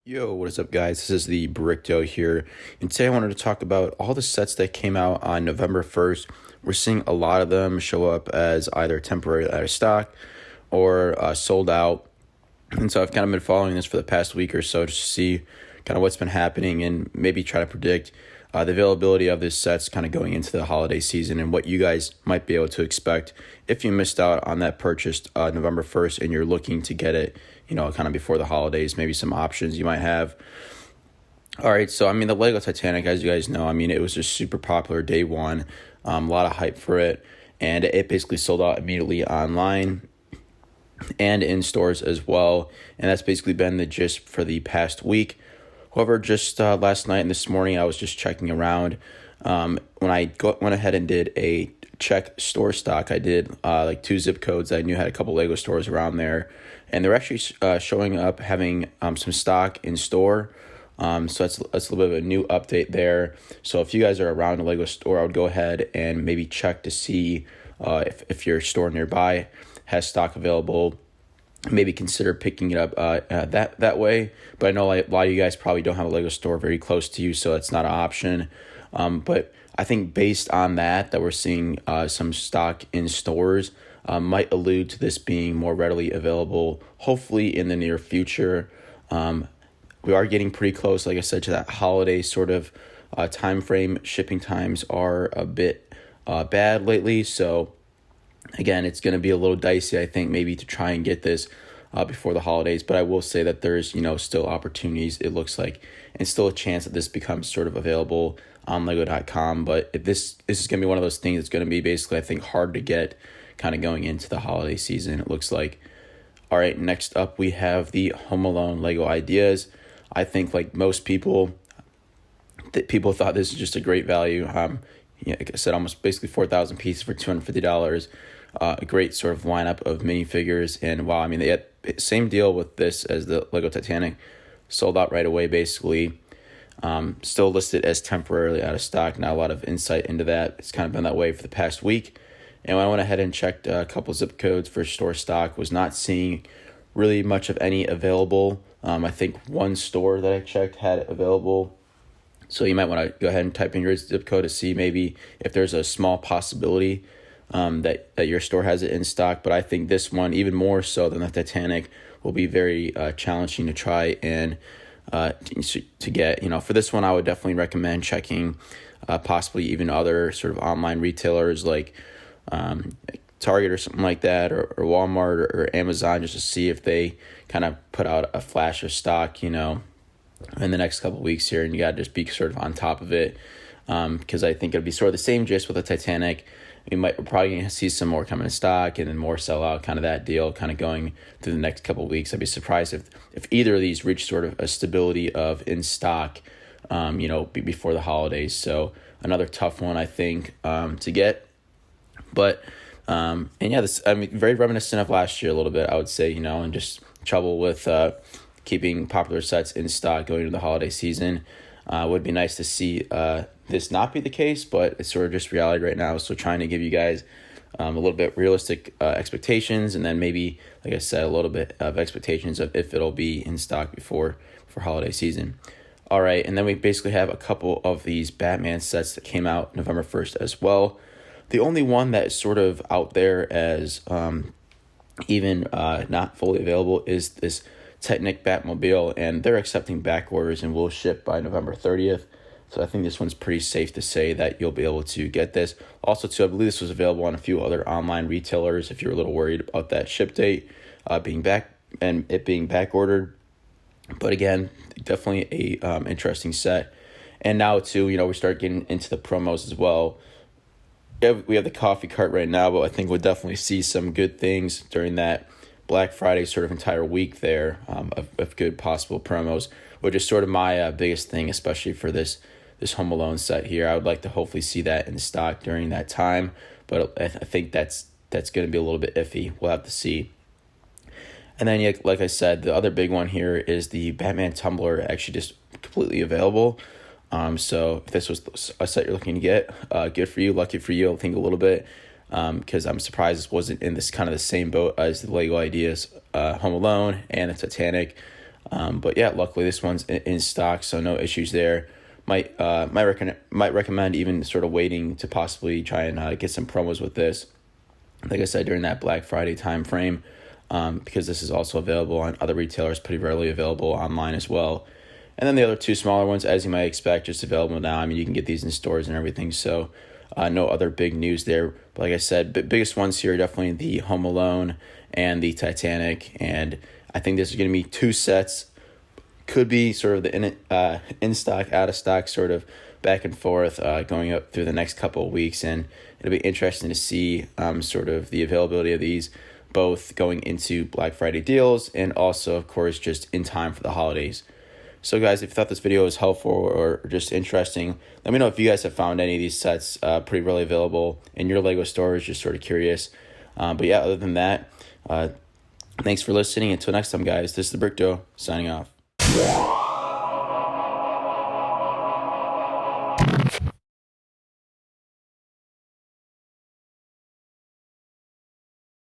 Yo, what is up, guys? This is the Brickdo here, and today I wanted to talk about all the sets that came out on November 1st. We're seeing a lot of them show up as either temporarily out of stock or sold out, and so I've kind of been following this for the past week or so just to see kind of what's been happening and maybe try to predict the availability of this sets kind of going into the holiday season and what you guys might be able to expect if you missed out on that purchase November 1st and you're looking to get it, kind of before the holidays, maybe some options you might have. All right, so the Lego Titanic, as you guys know, it was just super popular day one, a lot of hype for it, and it basically sold out immediately online and in stores as well, and that's basically been the gist for the past week. However, just last night and this morning, I was just checking around. When I went ahead and did a check store stock, I did like 2 zip codes. I knew had a couple Lego stores around there, and they're actually showing up having some stock in store. So that's a little bit of a new update there. So if you guys are around a Lego store, I would go ahead and maybe check to see if your store nearby has stock available. Maybe consider picking it up that way. But I know a lot of you guys probably don't have a Lego store very close to you, so it's not an option. But I think based on that we're seeing some stock in stores might allude to this being more readily available, hopefully in the near future. We are getting pretty close, like I said, to that holiday sort of time frame. Shipping times are a bit bad lately, so again, it's going to be a little dicey, I think, maybe to try and get this before the holidays. But I will say that there's, still opportunities, it looks like, and still a chance that this becomes sort of available on Lego.com. But if this is going to be one of those things that's going to be basically, I think, hard to get kind of going into the holiday season, it looks like. All right, next up, we have the Home Alone Lego ideas. I think, like most people, people thought this was just a great value. Like I said, almost basically 4,000 pieces for $250. A great sort of lineup of minifigures, and wow, they had same deal with this as the Lego Titanic, sold out right away basically. Still listed as temporarily out of stock. Not a lot of insight into that. It's kind of been that way for the past week. And when I went ahead and checked a couple zip codes for store stock, was not seeing really much of any available. I think one store that I checked had it available. So you might want to go ahead and type in your zip code to see maybe if there's a small possibility that your store has it in stock. But I think this one, even more so than the Titanic, will be very challenging to try and to get. For this one, I would definitely recommend checking possibly even other sort of online retailers like Target or something like that, or Walmart or Amazon, just to see if they kind of put out a flash of stock, in the next couple of weeks here, and you got to just be sort of on top of it, because I think it'll be sort of the same gist with the Titanic. We're probably going to see some more come in stock and then more sell out, kind of that deal kind of going through the next couple of weeks. I'd be surprised if either of these reach sort of a stability of in stock, before the holidays. So another tough one, I think, to get. But, this, very reminiscent of last year a little bit, I would say, and just trouble with keeping popular sets in stock going into the holiday season. Would be nice to see this not be the case, but it's sort of just reality right now. So trying to give you guys a little bit realistic expectations, and then maybe, like I said, a little bit of expectations of if it'll be in stock for holiday season. All right, and then we basically have a couple of these Batman sets that came out November 1st as well. The only one that is sort of out there as even not fully available is this Titanic Batmobile, and they're accepting back orders and will ship by November 30th. So I think this one's pretty safe to say that you'll be able to get this. Also, too, I believe this was available on a few other online retailers if you're a little worried about that ship date being back and it being back ordered. But again, definitely a interesting set. And now, too, we start getting into the promos as well. We have the coffee cart right now, but I think we'll definitely see some good things during that Black Friday sort of entire week there of good possible promos, which is sort of my biggest thing, especially for this Home Alone set here. I would like to hopefully see that in stock during that time, but I think that's going to be a little bit iffy. We'll have to see. And then, like I said, the other big one here is the Batman Tumbler, actually just completely available. So if this was a set you're looking to get, good for you, lucky for you, I think a little bit. because I'm surprised this wasn't in this kind of the same boat as the Lego Ideas Home Alone and the Titanic. But yeah, luckily this one's in stock, so no issues there. Might recommend even sort of waiting to possibly try and get some promos with this. Like I said, during that Black Friday time frame, because this is also available on other retailers, pretty rarely available online as well. And then the other two smaller ones, as you might expect, just available now. I mean, you can get these in stores and everything, so no other big news there. But like I said, biggest ones here are definitely the Home Alone and the Titanic, and I think this is going to be two sets. Could be sort of the in stock, out of stock, sort of back and forth going up through the next couple of weeks, and it'll be interesting to see sort of the availability of these, both going into Black Friday deals and also, of course, just in time for the holidays. So guys, if you thought this video was helpful or just interesting, let me know if you guys have found any of these sets pretty readily available in your LEGO stores. Just sort of curious. But yeah, other than that, thanks for listening. Until next time, guys, this is the Brick Dough signing off.